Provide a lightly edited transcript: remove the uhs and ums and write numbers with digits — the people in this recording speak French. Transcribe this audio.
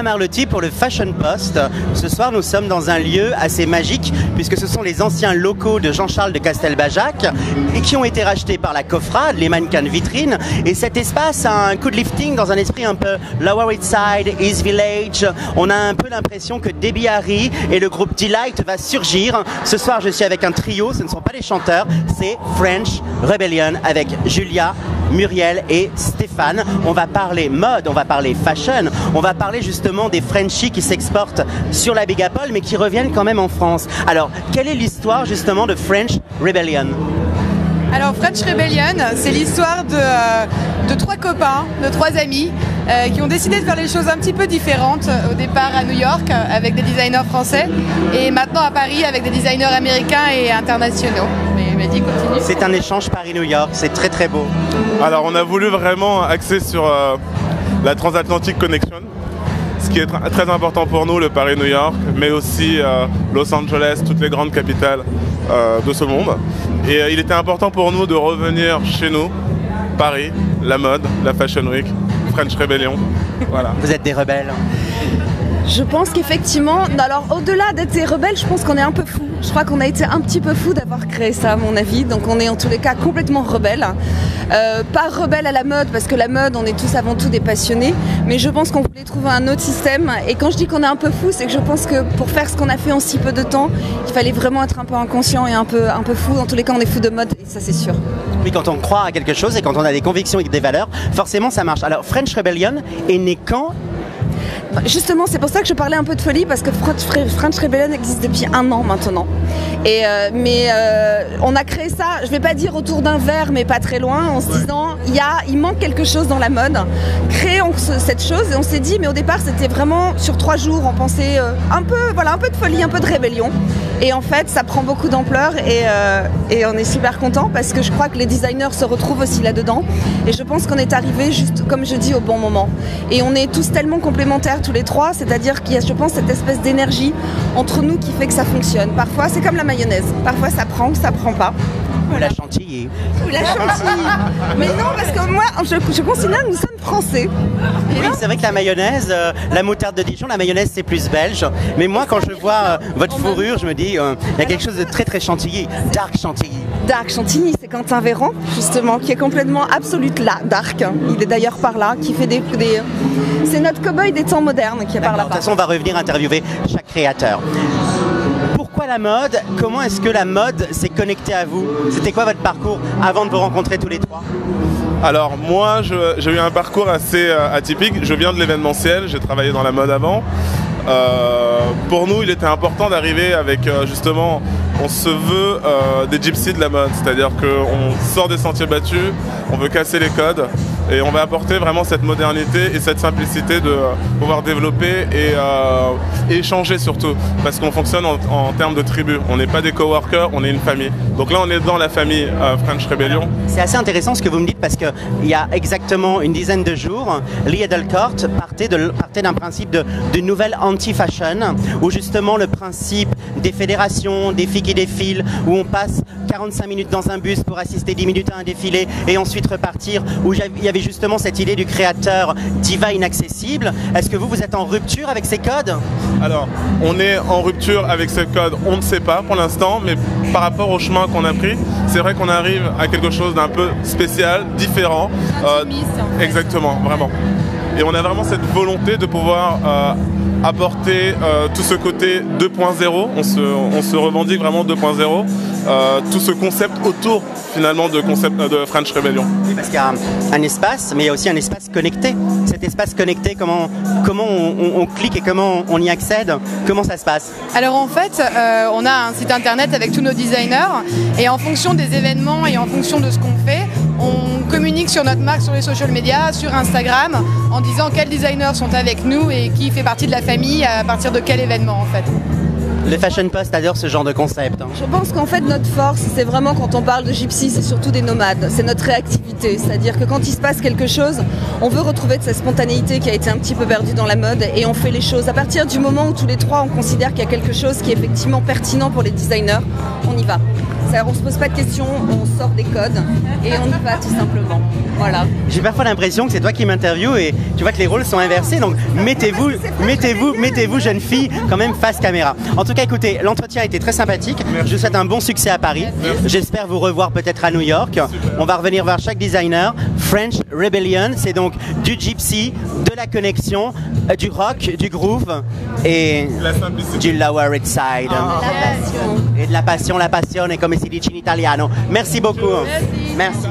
Léa Marlotti pour le Fashion Post. Ce soir, nous sommes dans un lieu assez magique puisque ce sont les anciens locaux de Jean-Charles de Castelbajac et qui ont été rachetés par la Coffrade, les mannequins de vitrine. Et cet espace a un coup de lifting dans un esprit un peu Lower East Side, East Village. On a un peu l'impression que Debbie Harry et le groupe Delight va surgir. Ce soir, je suis avec un trio, ce ne sont pas des chanteurs, c'est French Rebellion avec Julia, Muriel et Stéphane. On va parler mode, on va parler fashion, on va parler justement des Frenchies qui s'exportent sur la Big Apple mais qui reviennent quand même en France. Alors, quelle est l'histoire justement de French Rebellion? Alors French Rebellion, c'est l'histoire de trois copains, de trois amis qui ont décidé de faire les choses un petit peu différentes. Au départ à New York avec des designers français et maintenant à Paris avec des designers américains et internationaux. Mais dis, continue. C'est un échange Paris-New York, c'est très très beau. Alors on a voulu vraiment axer sur la Transatlantic Connection, ce qui est très important pour nous, le Paris-New York, mais aussi Los Angeles, toutes les grandes capitales de ce monde. Et il était important pour nous de revenir chez nous, Paris, la mode, la Fashion Week, French Rebellion. Voilà. Vous êtes des rebelles? Je pense qu'effectivement, alors au-delà d'être des rebelles, je pense qu'on est un peu fous. Je crois qu'on a été un petit peu fous d'avoir créé ça à mon avis, donc on est en tous les cas complètement rebelles. Pas rebelles à la mode, parce que la mode, on est tous avant tout des passionnés, mais je pense qu'on voulait trouver un autre système. Et quand je dis qu'on est un peu fous, c'est que je pense que pour faire ce qu'on a fait en si peu de temps, il fallait vraiment être un peu inconscient et un peu fou. Dans tous les cas, on est fous de mode, et ça c'est sûr. Oui, quand on croit à quelque chose et quand on a des convictions et des valeurs, forcément ça marche. Alors French Rebellion est né quand? Justement, c'est pour ça que je parlais un peu de folie, parce que French Rebellion existe depuis 1 an maintenant. Mais on a créé ça, je vais pas dire autour d'un verre, mais pas très loin, en se disant il manque quelque chose dans la mode. Créons cette chose, et on s'est dit, mais au départ c'était vraiment sur 3 jours, on pensait un peu de folie, un peu de rébellion. Et en fait, ça prend beaucoup d'ampleur et on est super content parce que je crois que les designers se retrouvent aussi là-dedans. Et je pense qu'on est arrivé juste, comme je dis, au bon moment. Et on est tous tellement complémentaires tous les trois, c'est-à-dire qu'il y a, je pense, cette espèce d'énergie entre nous qui fait que ça fonctionne. Parfois, c'est comme la mayonnaise. Parfois, ça prend pas. Ou la chantilly. Ou la chantilly. Mais non, parce que moi, je considère que nous sommes français. Oui, c'est vrai que la mayonnaise, la moutarde de Dijon, la mayonnaise c'est plus belge. Mais moi, quand je vois votre fourrure, je me dis, il y a quelque chose de très très chantilly. Dark chantilly. Dark chantilly, c'est Quentin Véran, justement, qui est complètement absolute là, dark. Il est d'ailleurs par là, qui fait des... C'est notre cow-boy des temps modernes qui est par là. De toute façon, on va revenir interviewer chaque créateur. Pourquoi la mode? Comment est-ce que la mode s'est connectée à vous? C'était quoi votre parcours avant de vous rencontrer tous les trois? Alors moi, j'ai eu un parcours assez atypique. Je viens de l'événementiel, j'ai travaillé dans la mode avant. Pour nous, il était important d'arriver avec justement, on se veut des gypsies de la mode, c'est-à-dire qu'on sort des sentiers battus, on veut casser les codes et on va apporter vraiment cette modernité et cette simplicité de pouvoir développer et échanger surtout, parce qu'on fonctionne en termes de tribu. On n'est pas des coworkers, on est une famille. Donc là, on est dans la famille French Rebellion. C'est assez intéressant ce que vous me dites parce qu'il y a exactement une dizaine de jours, Lee Edelcourt partait d'un principe de nouvelle anti-fashion, où justement le principe des fédérations, des filles qui défilent, où on passe 45 minutes dans un bus pour assister 10 minutes à un défilé et ensuite repartir, où il y avait justement cette idée du créateur diva inaccessible. Est-ce que vous êtes en rupture avec ces codes? Alors, on est en rupture avec ces codes, on ne sait pas pour l'instant, mais par rapport au chemin qu'on a pris, c'est vrai qu'on arrive à quelque chose d'un peu spécial, différent. Exactement, vraiment. Et on a vraiment cette volonté de pouvoir apporter tout ce côté 2.0, on se revendique vraiment 2.0, tout ce concept autour finalement de French Rebellion. Oui, parce qu'il y a un espace, mais il y a aussi un espace connecté. Cet espace connecté, comment on clique et comment on y accède? Comment ça se passe? Alors en fait, on a un site internet avec tous nos designers et en fonction des événements et en fonction de ce qu'on fait, on communique sur notre marque sur les social media, sur Instagram, en disant quels designers sont avec nous et qui fait partie de la famille à partir de quel événement en fait. Le Fashion Post adore ce genre de concept. Je pense qu'en fait notre force, c'est vraiment quand on parle de gypsy, c'est surtout des nomades, c'est notre réactivité. C'est-à-dire que quand il se passe quelque chose, on veut retrouver de cette spontanéité qui a été un petit peu perdue dans la mode et on fait les choses. À partir du moment où tous les trois on considère qu'il y a quelque chose qui est effectivement pertinent pour les designers, on y va. On se pose pas de questions, on sort des codes et on y va tout simplement. Voilà. J'ai parfois l'impression que c'est toi qui m'interviewe et tu vois que les rôles sont inversés, donc mettez-vous jeune fille quand même face caméra. En tout cas, écoutez, l'entretien a été très sympathique. Je vous souhaite un bon succès à Paris. J'espère vous revoir peut-être à New York. On va revenir vers chaque designer. French Rebellion, c'est donc du gypsy, de la connexion, du rock, du groove et du Lower East Side. La passion. Et de la passion, la passione, comme si dice in italiano. Merci beaucoup. Merci.